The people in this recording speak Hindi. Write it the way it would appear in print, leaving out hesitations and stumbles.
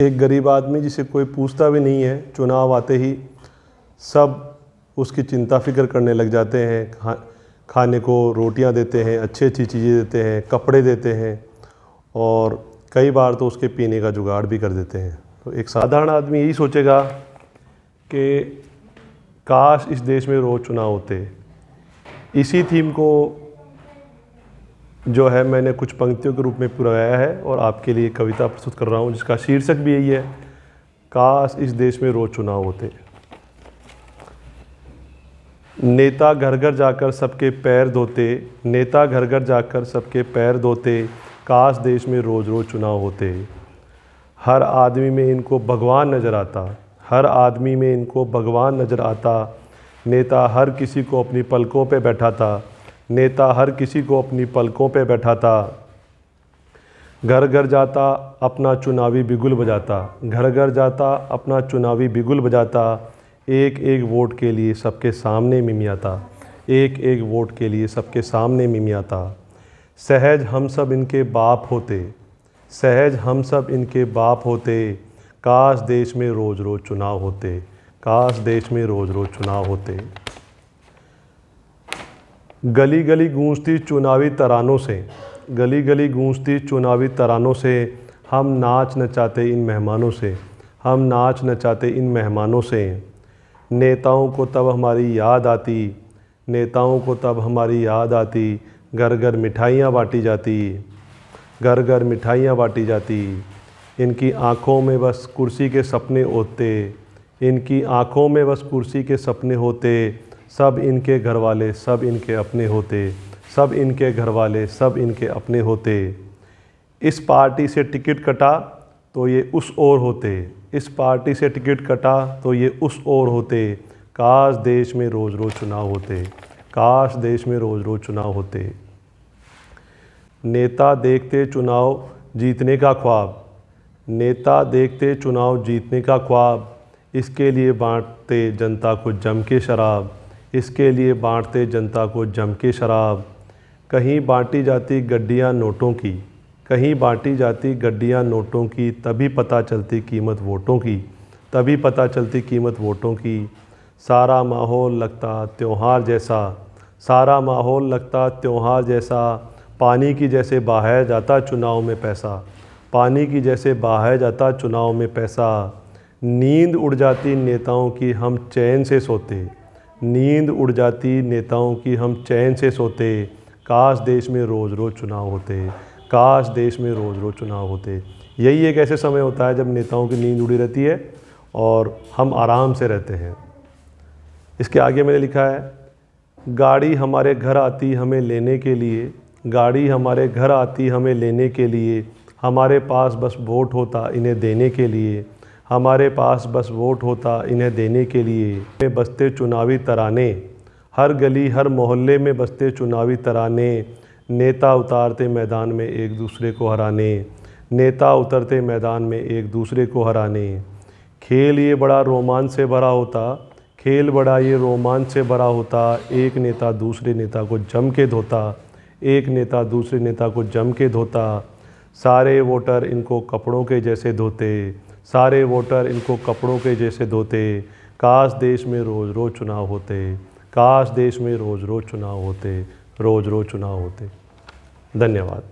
एक गरीब आदमी जिसे कोई पूछता भी नहीं है, चुनाव आते ही सब उसकी चिंता फिक्र करने लग जाते हैं। खाने को रोटियां देते हैं, अच्छी अच्छी चीज़ें देते हैं, कपड़े देते हैं और कई बार तो उसके पीने का जुगाड़ भी कर देते हैं। तो एक साधारण आदमी यही सोचेगा कि काश इस देश में रोज़ चुनाव होते। इसी थीम को जो है मैंने कुछ पंक्तियों के रूप में पुराया है और आपके लिए कविता प्रस्तुत कर रहा हूँ, जिसका शीर्षक भी यही है, काश इस देश में रोज़ चुनाव होते। नेता घर घर जाकर सबके पैर धोते, नेता घर घर जाकर सबके पैर धोते, काश देश में रोज़ रोज़ चुनाव होते। हर आदमी में इनको भगवान नज़र आता, हर आदमी में इनको भगवान नज़र आता। नेता हर किसी को अपनी पलकों पे बैठाता, नेता हर किसी को अपनी पलकों पे बैठाता। घर घर जाता अपना चुनावी बिगुल बजाता, घर घर जाता अपना चुनावी बिगुल बजाता। एक एक वोट के लिए सबके सामने मिमियाता, एक एक वोट के लिए सबके सामने मिमियाता। सहज हम सब इनके बाप होते, सहज हम सब इनके बाप होते, काश देश में रोज़ रोज़ चुनाव होते, काश देश में रोज़ रोज़ चुनाव होते। गली गली गूंजती चुनावी तरानों से, गली गली गूंजती चुनावी तरानों से, हम नाच नचाते इन मेहमानों से, हम नाच नचाते इन मेहमानों से। नेताओं को तब हमारी याद आती, नेताओं को तब हमारी याद आती, घर घर मिठाइयाँ बाँटी जाती, घर घर मिठाइयाँ बाँटी जाती। इनकी आँखों में बस कुर्सी के सपने होते, इनकी आँखों में बस कुर्सी के सपने होते। सब इनके घर वाले सब इनके अपने होते, सब इनके घर वाले सब इनके अपने होते। इस पार्टी से टिकट कटा तो ये उस ओर होते, इस पार्टी से टिकट कटा तो ये उस ओर होते। काश देश में रोज़ रोज़ चुनाव होते, काश देश में रोज़ रोज़ चुनाव होते। नेता देखते चुनाव जीतने का ख्वाब, नेता देखते चुनाव जीतने का ख्वाब, इसके लिए बांटते जनता को जम के शराब, इसके लिए बांटते जनता को जम के शराब। कहीं बांटी जाती गड्डियाँ नोटों की, कहीं बांटी जाती गड्डियाँ नोटों की, तभी पता चलती कीमत वोटों की, तभी पता चलती कीमत वोटों की। सारा माहौल लगता त्योहार जैसा, सारा माहौल लगता त्योहार जैसा, पानी की जैसे बहाया जाता चुनाव में पैसा, पानी की जैसे बहाया जाता चुनाव में पैसा। नींद उड़ जाती नेताओं की हम चैन से सोते, नींद उड़ जाती नेताओं की हम चैन से सोते। काश देश में रोज़ रोज़ चुनाव होते, काश देश में रोज़ रोज़ चुनाव होते। यही एक ऐसे समय होता है जब नेताओं की नींद उड़ी रहती है और हम आराम से रहते हैं। इसके आगे मैंने लिखा है, गाड़ी हमारे घर आती हमें लेने के लिए, गाड़ी हमारे घर आती हमें लेने के लिए, हमारे पास बस वोट होता इन्हें देने के लिए, हमारे पास बस वोट होता इन्हें देने के लिए। में बजते चुनावी तराने, हर गली हर मोहल्ले में बजते चुनावी तराने। नेता उतारते मैदान में एक दूसरे को हराने, नेता उतरते मैदान में एक दूसरे को हराने। खेल ये बड़ा रोमांच से भरा होता, खेल बड़ा ये रोमांच से भरा होता। एक नेता दूसरे नेता को जम के धोता, एक नेता दूसरे नेता को जम के धोता। सारे वोटर इनको कपड़ों के जैसे धोते, सारे वोटर इनको कपड़ों के जैसे धोते। काश देश में रोज़ रोज़ चुनाव होते, काश देश में रोज़ रोज़ चुनाव होते, रोज़ रोज़ चुनाव होते। धन्यवाद।